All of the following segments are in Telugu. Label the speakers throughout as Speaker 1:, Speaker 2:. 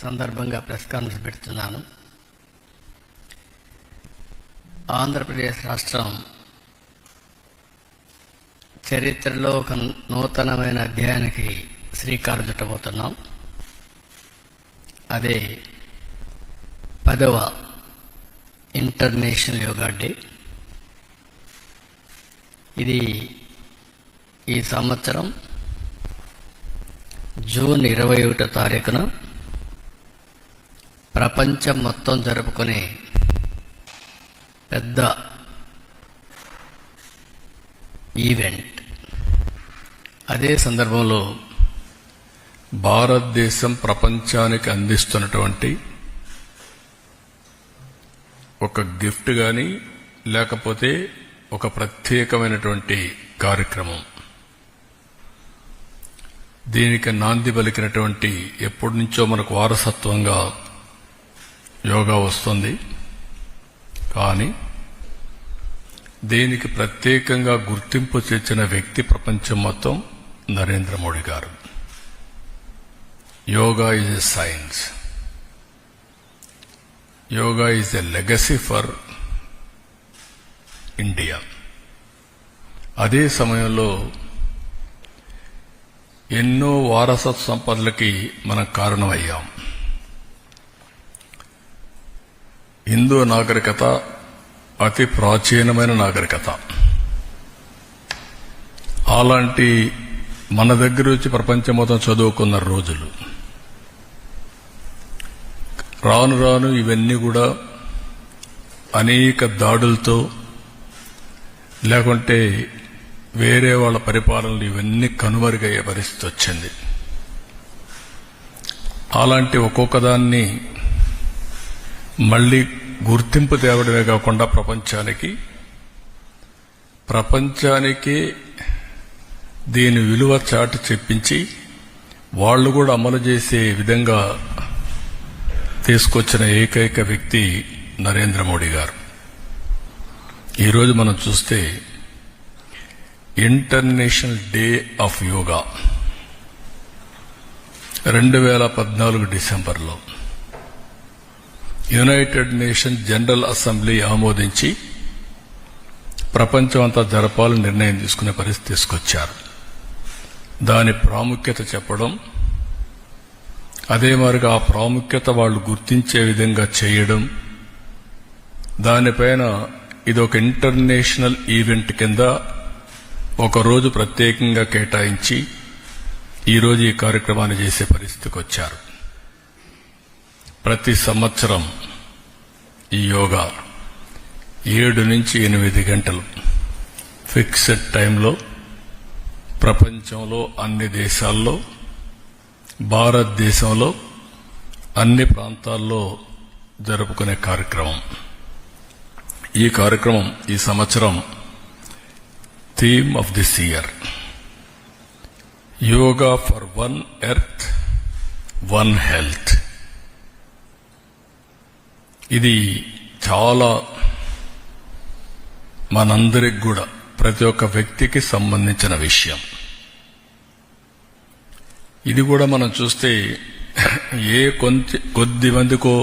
Speaker 1: సందర్భంగా ప్రెస్ కాన్ఫరెన్స్ పెడుతున్నాను. ఆంధ్రప్రదేశ్ రాష్ట్రం చరిత్రలో ఒక నూతనమైన అధ్యాయానికి శ్రీకారం చుట్టబోతున్నాం. అదే 10వ ఇంటర్నేషనల్ యోగా డే. ఇది ఈ సంవత్సరం జూన్ 21వ తారీఖున ప్రపంచం మొత్తం జరుపుకునే పెద్ద ఈవెంట్. అదే సందర్భంలో
Speaker 2: భారతదేశం ప్రపంచానికి అందిస్తున్నటువంటి ఒక గిఫ్ట్ కానీ లేకపోతే ఒక ప్రత్యేకమైనటువంటి కార్యక్రమం. దీనికి నాంది పలికినటువంటి ఎప్పటి నుంచో మనకు వారసత్వంగా యోగా వస్తుంది. కానీ దీనికి ప్రత్యేకంగా గుర్తింపు తెచ్చిన వ్యక్తి ప్రపంచం మొత్తం నరేంద్ర మోడీ గారు. Yoga is a science. Yoga is a legacy for India. అదే సమయంలో ఎన్నో వారసత్వ సంపదలకి మనం కారణమయ్యాం. హిందూ నాగరికత అతి ప్రాచీనమైన నాగరికత. అలాంటి మన దగ్గర వచ్చి ప్రపంచం మొత్తం చదువుకున్న రోజులు. రాను రాను ఇవన్నీ కూడా అనేక దాడులతో లేకుంటే వేరే వాళ్ళ పరిపాలనలు ఇవన్నీ కనుమరుగయ్యే పరిస్థితి వచ్చింది. అలాంటి ఒక్కొక్క దాన్ని మళ్లీ గుర్తింపు తేవడమే కాకుండా ప్రపంచానికి దీని విలువ చాటి చెప్పించి వాళ్ళు కూడా అమలు చేసే విధంగా తీసుకొచ్చిన ఏకైక వ్యక్తి నరేంద్ర మోడీ గారు. ఈరోజు మనం చూస్తే ఇంటర్నేషనల్ డే ఆఫ్ యోగా 2014 డిసెంబర్లో యునైటెడ్ నేషన్ జనరల్ అసెంబ్లీ ఆమోదించి ప్రపంచం అంతా జరపాలని నిర్ణయం తీసుకునే పరిస్థితి తీసుకొచ్చారు. దాని ప్రాముఖ్యత చెప్పడం, అదే మరిగా ఆ ప్రాముఖ్యత వాళ్ళు గుర్తించే విధంగా చేయడం, దానిపైన ఇది ఒక ఇంటర్నేషనల్ ఈవెంట్ కింద ఒకరోజు ప్రత్యేకంగా కేటాయించి ఈరోజు ఈ కార్యక్రమాన్ని చేసే పరిస్థితికి వచ్చారు. ప్రతి సంవత్సరం ఈ యోగా 7 నుంచి 8 గంటలు ఫిక్స్డ్ టైంలో ప్రపంచంలో అన్ని దేశాల్లో, భారతదేశంలో అన్ని ప్రాంతాల్లో జరుపుకునే కార్యక్రమం. ఈ కార్యక్రమం ఈ సంవత్సరం theme of this year yoga for one earth one health. ఇది చాలా మనందరికి కూడా ప్రతి ఒక్క వ్యక్తికి సంబంధించిన విషయం. ఇది కూడా మనం చూస్తే కొద్ది మందికో,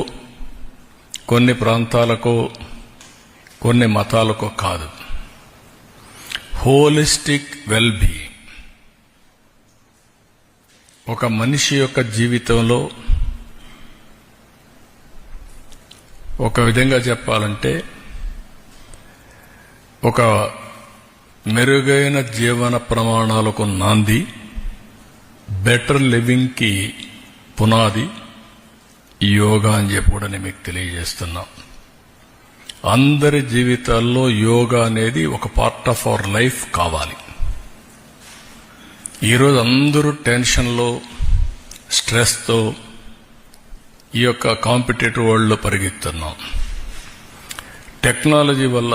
Speaker 2: కొన్ని ప్రాంతాలకో, కొన్ని మతాలకో కాదు. Holistic well being. ఒక మనిషి యొక్క జీవితంలో ఒక విధంగా చెప్పాలంటే ఒక మెరుగైన జీవన ప్రమాణాలకు నాంది, బెటర్ లివింగ్ కి పునాది ఈ యోగా అని చెప్పి కూడా నేను మీకు తెలియజేస్తున్నా. అందరి జీవితాల్లో యోగా అనేది ఒక పార్ట్ ఆఫ్ అవర్ లైఫ్ కావాలి. ఈరోజు అందరూ టెన్షన్లో, స్ట్రెస్తో ఈ యొక్క కాంపిటేటివ్ వరల్డ్లో పరిగెత్తున్నాం. టెక్నాలజీ వల్ల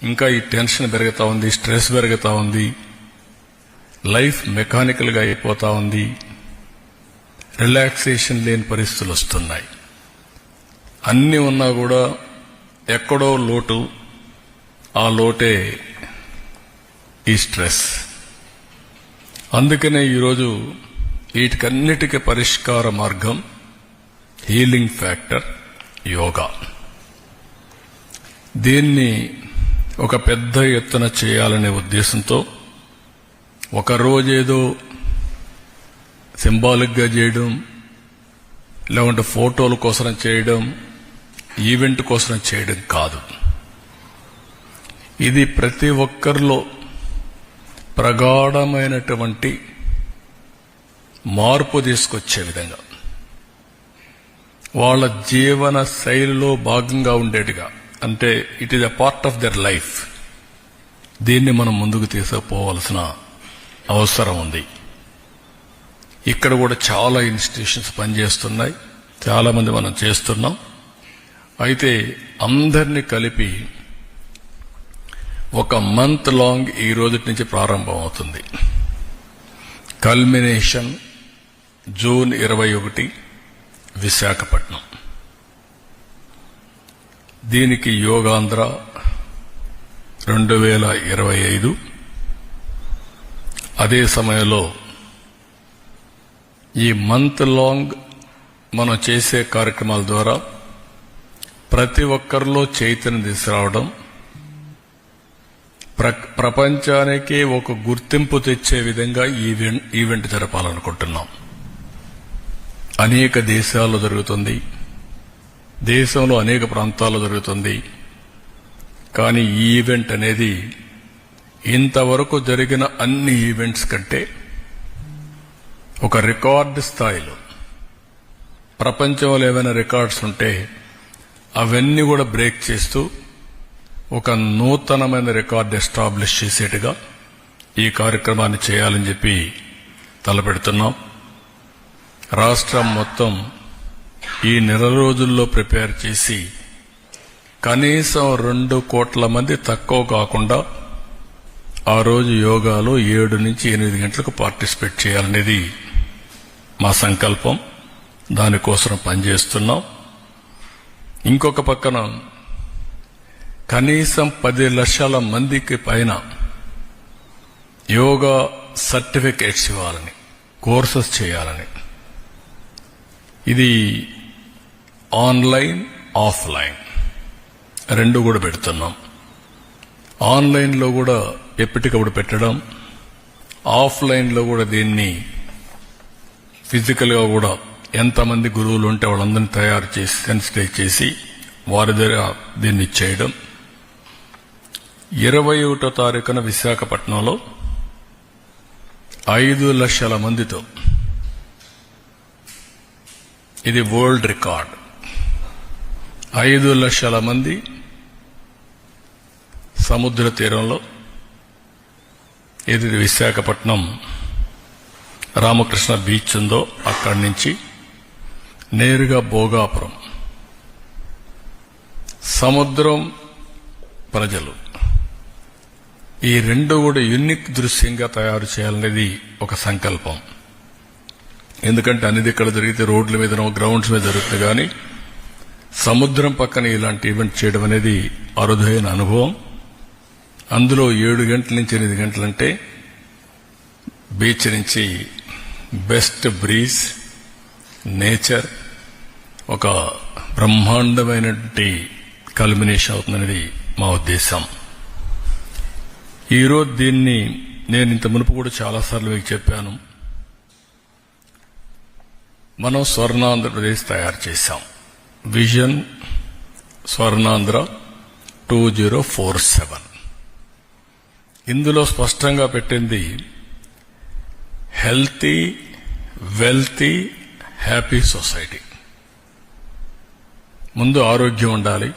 Speaker 2: ఇంకా ఈ టెన్షన్ పెరుగుతా ఉంది, స్ట్రెస్ పెరుగుతా ఉంది, లైఫ్ మెకానికల్గా అయిపోతా ఉంది, రిలాక్సేషన్ లేని పరిస్థితులు వస్తున్నాయి. అన్నీ ఉన్నా కూడా ఎక్కడో లోటు, ఆ లోటే ఈ స్ట్రెస్. అందుకనే ఈరోజు వీటికన్నిటికీ పరిష్కార మార్గం హీలింగ్ ఫ్యాక్టర్ యోగా. దీన్ని ఒక పెద్ద ఎత్తున చేయాలనే ఉద్దేశంతో ఒక రోజేదో సింబాలిక్గా చేయడం, లేకుంటే ఫోటోల కోసం చేయడం, ఈవెంట్ కోసం చేయడం కాదు. ఇది ప్రతి ఒక్కరిలో ప్రగాఢమైనటువంటి మార్పు తీసుకొచ్చే విధంగా, వాళ్ళ జీవన శైలిలో భాగంగా ఉండేట్టుగా, అంటే it is a part of their life. దీన్ని మనం ముందుకు తీసుకుపోవాల్సిన అవసరం ఉంది. ఇక్కడ కూడా చాలా ఇన్స్టిట్యూషన్స్ పనిచేస్తున్నాయి, చాలా మంది మనం చేస్తున్నాం. అయితే అందరినీ కలిపి ఒక మంత్ లాంగ్ ఈ రోజు నుంచి ప్రారంభం అవుతుంది. Culmination June 21 Visakhapatnam. దీనికి యోగాంధ్ర 2025. అదే సమయంలో ఈ మంత్ లాంగ్ మనం చేసే కార్యక్రమాల ద్వారా ప్రతి ఒక్కరిలో చైతన్యం తీసుకురావడం, ప్రపంచానికి ఒక గుర్తింపు తెచ్చే విధంగా ఈవెంట్ జరపాలనుకుంటున్నాం. అనేక దేశాల్లో జరుగుతుంది, దేశంలో అనేక ప్రాంతాల్లో జరుగుతుంది. కానీ ఈ ఈవెంట్ అనేది ఇంతవరకు జరిగిన అన్ని ఈవెంట్స్ కంటే ఒక రికార్డు స్థాయిలో, ప్రపంచంలో ఏమైనా రికార్డ్స్ ఉంటే అవన్నీ కూడా బ్రేక్ చేస్తూ ఒక నూతనమైన రికార్డు ఎస్టాబ్లిష్ చేసేట్టుగా ఈ కార్యక్రమాన్ని చేయాలని చెప్పి తలపెడుతున్నాం. రాష్ట్రం మొత్తం ఈ నెల రోజుల్లో ప్రిపేర్ చేసి కనీసం 2 కోట్ల మంది తక్కువ కాకుండా ఆ రోజు యోగాలో 7 నుంచి 8 గంటలకు పార్టిసిపేట్ చేయాలనేది మా సంకల్పం. దానికోసం పనిచేస్తున్నాం. ఇంకొక పక్కన కనీసం 10 లక్షల మందికి పైన యోగా సర్టిఫికేట్స్ ఇవ్వాలని, కోర్సెస్ చేయాలని. ఇది ఆన్లైన్, ఆఫ్లైన్ 2 కూడా పెడుతున్నాం. ఆన్లైన్లో కూడా ఎప్పటికప్పుడు పెట్టడం, ఆఫ్లైన్లో కూడా దీన్ని ఫిజికల్గా కూడా ఎంతమంది గురువులు ఉంటే వాళ్ళందరినీ తయారు చేసి సెన్సిటైజ్ చేసి వారి దగ్గర దీన్ని చేయడం. 21వ తారీఖున విశాఖపట్నంలో 5 లక్షల మందితో, ఇది వరల్డ్ రికార్డ్. 5 లక్షల మంది సముద్ర తీరంలో, ఇది విశాఖపట్నం రామకృష్ణ బీచ్ ఉందో అక్కడి నుంచి నేరుగా భోగాపురం, సముద్రం, ప్రజలు, ఈ 2 కూడా యూనిక్ దృశ్యంగా తయారు చేయాలనేది ఒక సంకల్పం. ఎందుకంటే అన్ని ఇక్కడ జరిగితే రోడ్ల మీద, గ్రౌండ్స్ మీద జరుగుతుంది. కానీ సముద్రం పక్కన ఇలాంటి ఈవెంట్ చేయడం అనేది అరుదైన అనుభవం. అందులో 7 గంటల నుంచి 8 గంటలంటే బీచ్ నుంచి బెస్ట్ బ్రీజ్, నేచర్, ఒక బ్రహ్మాండమైనటువంటి కల్మినేషన్ అవుతుందనేది మా ఉద్దేశం. ఈరోజు దీన్ని నేను ఇంత మునుపు కూడా చాలాసార్లు మీకు చెప్పాను. మనం స్వర్ణాంధ్రప్రదేశ్ తయారు చేశాం. విజన్ స్వర్ణాంధ్ర 2047. ఇందులో స్పష్టంగా పెట్టింది హెల్తీ, వెల్తీ, హ్యాపీ సొసైటీ. ముందు ఆరోగ్యం ఉండాలి,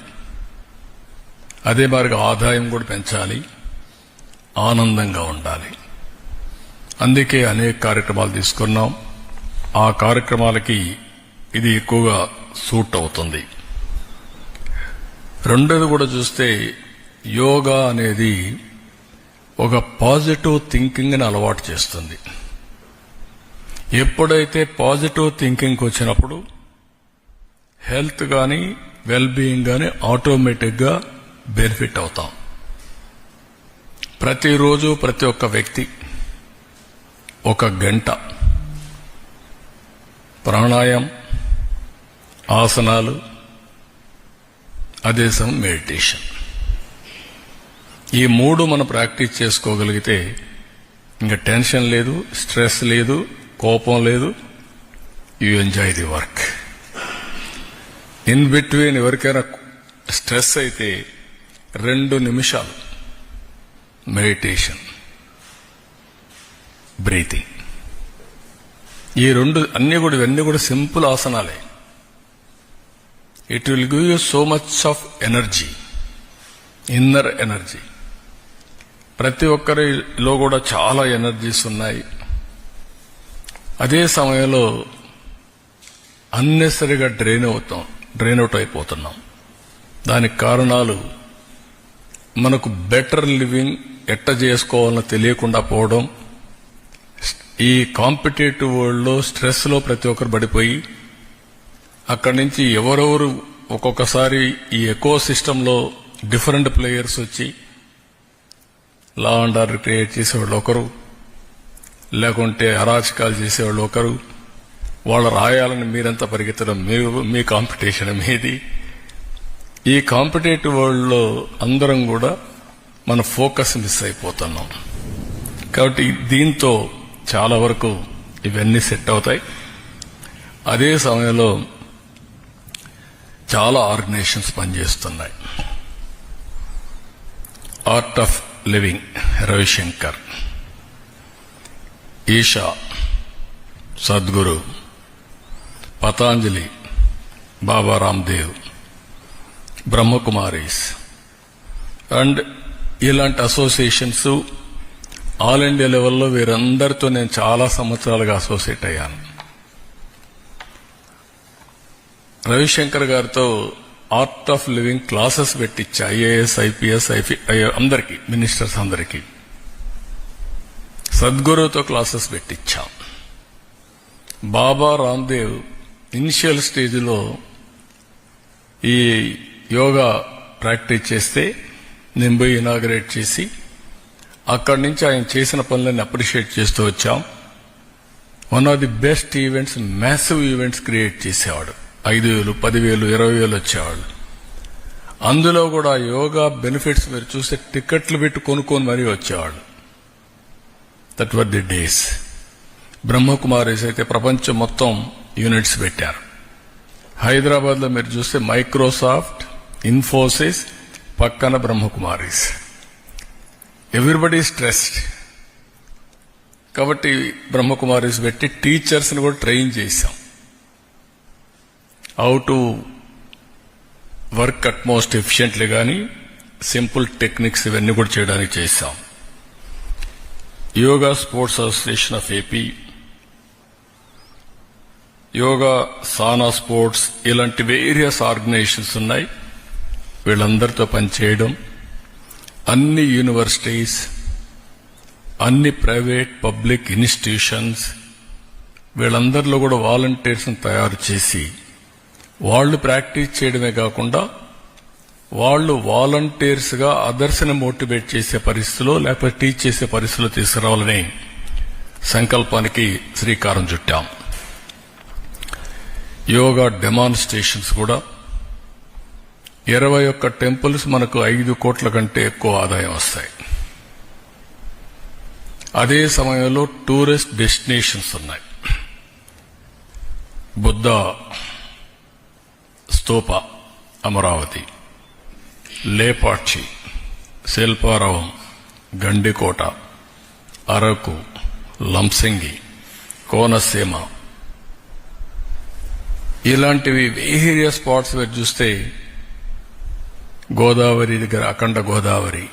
Speaker 2: అదే మాదిరిగా ఆదాయం కూడా పెంచాలి, ఆనందంగా ఉండాలి. అందుకే అనేక కార్యక్రమాలు తీసుకున్నాం. ఆ కార్యక్రమాలకి ఇది ఎక్కువగా సూట్ అవుతుంది. రెండోది కూడా చూస్తే యోగా అనేది ఒక పాజిటివ్ థింకింగ్ని అలవాటు చేస్తుంది. ఎప్పుడైతే పాజిటివ్ థింకింగ్ వచ్చినప్పుడు హెల్త్ కానీ వెల్ బీయింగ్ కానీ ఆటోమేటిక్గా బెనిఫిట్ అవుతాం. ప్రతిరోజు ప్రతి ఒక్క వ్యక్తి 1 గంట ప్రాణాయామం, ఆసనాలు, అదే సమయం మెడిటేషన్. ఈ మూడు మనం ప్రాక్టీస్ చేసుకోగలిగితే ఇంకా టెన్షన్ లేదు, స్ట్రెస్ లేదు, కోపం లేదు. You enjoy the work. In between ఎవరికైనా స్ట్రెస్ అయితే 2 నిమిషాలు మెడిటేషన్, బ్రీతింగ్. ఈ ఇవన్నీ కూడా సింపుల్ ఆసనాలే. It will give you so much of energy, inner energy. ప్రతి ఒక్కరిలో కూడా చాలా ఎనర్జీస్ ఉన్నాయి. అదే సమయంలో అన్నెసరిగా డ్రైన్ అవుట్ అయిపోతున్నాం. దానికి కారణాలు మనకు బెటర్ లివింగ్ ఎట్ట చేసుకోవాలని తెలియకుండా పోవడం, ఈ కాంపిటేటివ్ వరల్డ్ లో స్ట్రెస్ లో ప్రతి ఒక్కరు పడిపోయి అక్కడి నుంచి ఎవరెవరు ఒక్కొక్కసారి ఈ ఎకో సిస్టంలో డిఫరెంట్ ప్లేయర్స్ వచ్చి లా అండ్ ఆర్డర్ క్రియేట్ చేసేవాళ్ళు ఒకరు, లేకుంటే అరాచకాలు చేసేవాళ్ళు ఒకరు. వాళ్ళు రాయాలని మీరంతా పరిగెత్తడం, మీ కాంపిటీషన్ మీది. ఈ కాంపిటేటివ్ వరల్డ్ లో అందరం కూడా మన ఫోకస్ మిస్ అయిపోతున్నాం. కాబట్టి దీంతో చాలా వరకు ఇవన్నీ సెట్ అవుతాయి. అదే సమయంలో చాలా ఆర్గనైజేషన్స్ పనిచేస్తున్నాయి. Art of Living Ravishankar, Isha Sadhguru, Patanjali, Baba Ramdev, Brahmakumaris and ఇలాంటి అసోసియేషన్స్ ఆల్ ఇండియా లెవెల్లో వీరందరితో నేను చాలా సంవత్సరాలుగా అసోసియేట్ అయ్యాను. రవిశంకర్ గారితో ఆర్ట్ ఆఫ్ లివింగ్ క్లాసెస్ పెట్టించా, ఐఏఎస్, ఐపీఎస్, అందరికీ, మినిస్టర్స్ అందరికీ. సద్గురుతో క్లాసెస్ పెట్టించా. బాబా రామ్దేవ్ ఇనిషియల్ స్టేజ్లో ఈ యోగా ప్రాక్టీస్ చేస్తే నేను పోయి ఇనాగరేట్ చేసి అక్కడి నుంచి ఆయన చేసిన పనులను అప్రిషియేట్ చేస్తూ వచ్చాం. One of the best events, massive events create చేసేవాడు. 5,000, 10,000, 20,000 వచ్చేవాళ్ళు. అందులో కూడా యోగా బెనిఫిట్స్ మీరు చూస్తే టికెట్లు పెట్టి కొనుక్కొని మరీ వచ్చేవాళ్ళు. That were the days. Brahma Kumaris అయితే ప్రపంచం మొత్తం యూనిట్స్ పెట్టారు. హైదరాబాద్ లో మీరు చూస్తే మైక్రోసాఫ్ట్, ఇన్ఫోసిస్ పక్కన బ్రహ్మకుమారీస్. Everybody stressed. కాబట్టి బ్రహ్మకుమారీస్ పెట్టి టీచర్స్ ని కూడా ట్రైన్ చేశాం. How to work at most efficiently కానీ సింపుల్ టెక్నిక్స్ ఇవన్నీ కూడా చేయడానికి చేశాం. Yoga sports association of AP, yoga సానా స్పోర్ట్స్, ఇలాంటి వేరియస్ ఆర్గనైజేషన్స్ ఉన్నాయి. వీళ్ళందరితో పనిచేయడం, అన్ని యూనివర్సిటీస్, అన్ని ప్రైవేట్ పబ్లిక్ ఇన్స్టిట్యూషన్స్, వీళ్ళందరిలో కూడా వాలంటీర్స్ తయారు చేసి వాళ్ళు ప్రాక్టీస్ చేయడమే కాకుండా వాళ్ళు వాలంటీర్స్ గా అదర్స్ ని మోటివేట్ చేసే పరిస్థితిలో, లేకపోతే టీచ్ చేసే పరిస్థితిలో తీసుకురావాలని సంకల్పానికి శ్రీకారం చుట్టాం. యోగా డెమాన్స్ట్రేషన్స్ కూడా 21 టెంపుల్స్ మనకు 5 కోట్ల కంటే ఎక్కువ ఆదాయం వస్తాయి. అదే సమయంలో టూరిస్ట్ డెస్టినేషన్స్ ఉన్నాయి. బుద్ధ స్తూప అమరావతి, లేపాక్షి, శిల్పారావం, గండికోట, అరకు, లంసింగి, కోనసీమ, ఇలాంటివి వేరియస్ స్పాట్స్ మీరు చూస్తే గోదావరి దగ్గర అఖండ గోదావరి,